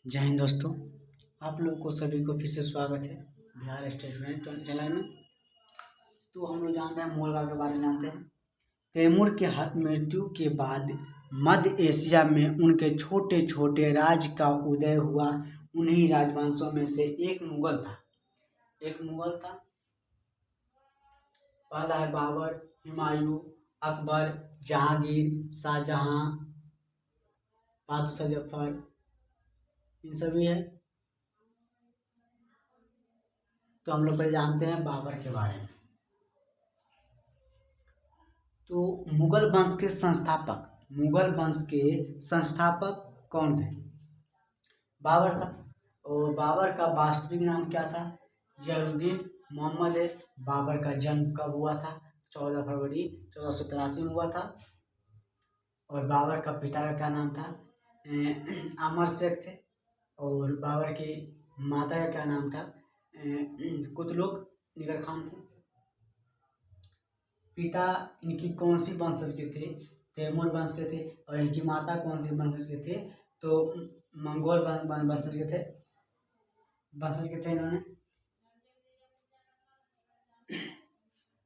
जय हिंद दोस्तों, आप लोगों को सभी को फिर से स्वागत है बिहार स्टेट स्टूडेंट चैनल में। तो हम लोग जानते हैं मुगल काल के बारे में जानते हैं। तैमूर के मृत्यु के बाद मध्य एशिया में उनके छोटे छोटे राज्य का उदय हुआ। उन्हीं राजवंशों में से एक मुगल था। पहला है बाबर, हुमायूं, अकबर, जहांगीर, शाहजहां, बादशाह जफर, इन सभी है। तो हम लोग पहले जानते हैं बाबर के बारे में। तो मुगल वंश के संस्थापक कौन थे? बाबर का। और बाबर का वास्तविक नाम क्या था? जलालुद्दीन मोहम्मद है। बाबर का जन्म कब हुआ था? 14 फरवरी 1483 में हुआ था। और बाबर का पिता का क्या नाम था? अमर शेख थे। और बाबर की माता का क्या नाम था? कुतलुक निगर खान थे। पिता इनकी कौन सी वंशज के थे? तैमूर वंश के थे। और इनकी माता कौन सी वंशज के थे? तो मंगोल वंशज के थे। इन्होंने।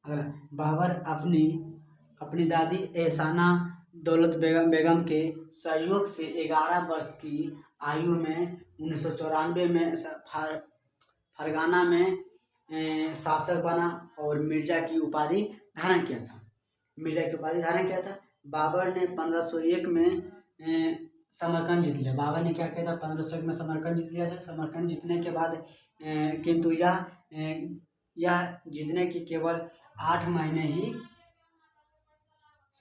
अगर बाबर अपनी दादी एहसाना दौलत बेगम के सहयोग से 11 वर्ष की आयु में 1994 में फरगाना में शासक बना और मिर्जा की उपाधि धारण किया था। बाबर ने 1501 में समरकंद जीत लिया। बाबर ने क्या किया था? 1501 में समरकंद जीत लिया था। समरकंद जीतने के बाद किंतु यह जीतने की केवल 8 महीने ही,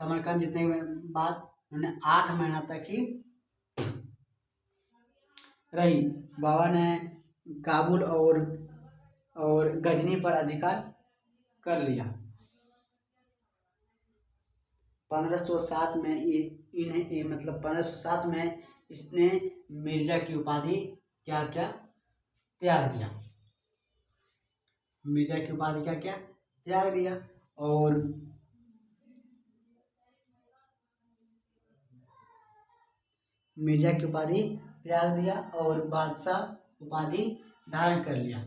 समरकंद जीतने के बाद उन्हें 8 महीना तक ही रही। बाबर ने काबुल और गजनी पर अधिकार कर लिया। 1507 में मतलब इसने मिर्जा की उपाधि क्या त्याग दिया। और मिर्जा की उपाधि त्याग दिया और बादशाह उपाधि धारण कर लिया।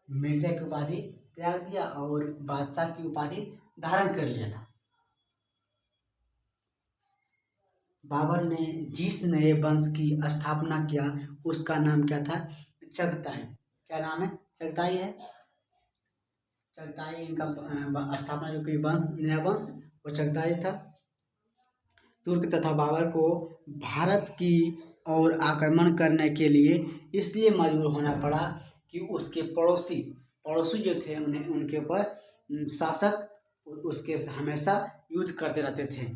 मिर्जा की उपाधि त्याग दिया और बादशाह की उपाधि धारण कर लिया था। बाबर ने जिस नए वंश की स्थापना किया उसका नाम क्या था? चगताई। क्या नाम है? चगताई है। चगताई इनका स्थापना जो की नया वंश वो चगताई था। तुर्क तथा बाबर को भारत की ओर आक्रमण करने के लिए इसलिए मजबूर होना पड़ा कि उसके पड़ोसी जो थे उनके ऊपर शासक उसके हमेशा युद्ध करते रहते थे।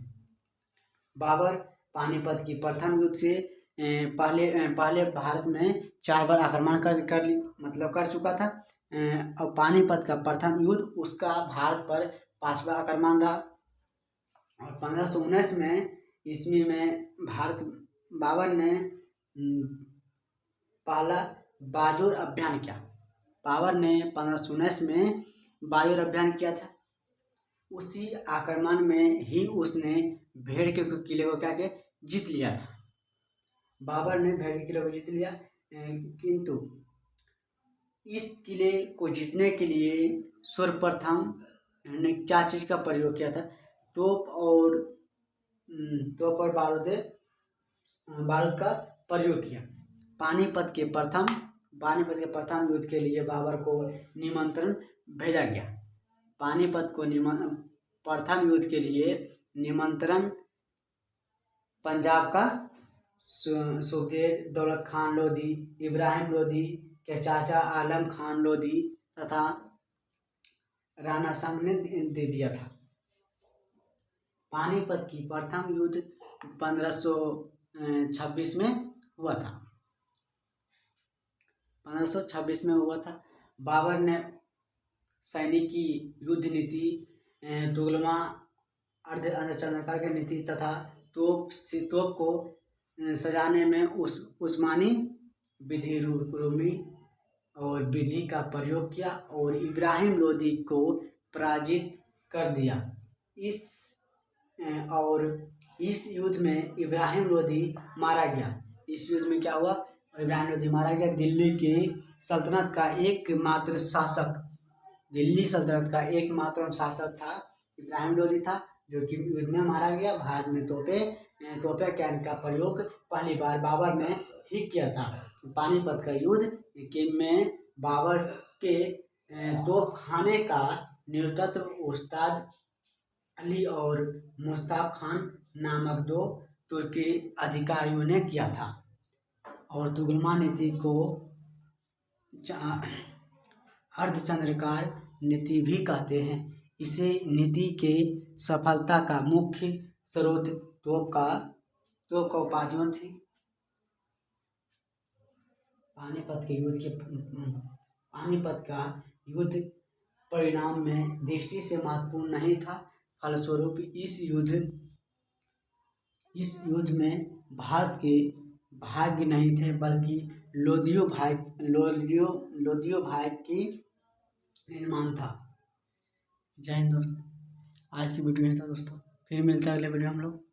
बाबर पानीपत की प्रथम युद्ध से पहले भारत में 4 बार आक्रमण कर चुका था। और पानीपत का प्रथम युद्ध उसका भारत पर 5वां आक्रमण रहा। और 1519 ईस्वी में बाबर ने पहला बाजोर अभियान किया। बाबर ने 1519 में बाजोर अभियान किया था। उसी आक्रमण में ही उसने भेड़ के किले को क्या किया? जीत लिया था। बाबर ने भेड़ के किले को जीत लिया, किंतु इस किले को जीतने के लिए सर्वप्रथम ने क्या चीज का प्रयोग किया था? तोप और बारूद का प्रयोग किया। पानीपत के प्रथम युद्ध के लिए बाबर को निमंत्रण भेजा गया। पानीपत को प्रथम युद्ध के लिए निमंत्रण पंजाब का सुबेदार दौलत खान लोधी, इब्राहिम लोधी के चाचा आलम खान लोधी तथा राणा संग ने दे दिया था। पानीपत की प्रथम युद्ध 1526 में हुआ था। 1526 में हुआ था। बाबर ने सैनिकी युद्ध नीति, तुगलमा अर्धचंद्राकार की नीति तथा तोप को सजाने में उस्मानी विधि रूमी और विधि का प्रयोग किया और इब्राहिम लोधी को पराजित कर दिया। और इस युद्ध में इब्राहिम लोदी मारा गया। इस युद्ध में क्या हुआ? इब्राहिम लोदी मारा गया। दिल्ली की सल्तनत का एकमात्र शासक, दिल्ली सल्तनत का एकमात्र शासक था इब्राहिम लोदी था, जो कि युद्ध में मारा गया। भारत में तोपे कैन का प्रयोग पहली बार बाबर ने ही किया था। पानीपत का युद्ध में बाबर के तोपखाने का नेतृत्व उस्ताद अली और मुश्ताक खान नामक 2 तुर्की अधिकारियों ने किया था। और तुगलमा नीति को अर्धचंद्राकार नीति भी कहते हैं। इसे नीति के सफलता का मुख्य स्रोत तोप का उपाधियों थी। पानीपत का युद्ध परिणाम में दृष्टि से महत्वपूर्ण नहीं था। फलस्वरूप इस युद्ध में भारत के भाग्य नहीं थे, बल्कि लोदियों भाई की निर्माण था। जय हिंद दोस्तों, आज की वीडियो यही था दोस्तों, फिर मिलते हैं अगले वीडियो हम लोग।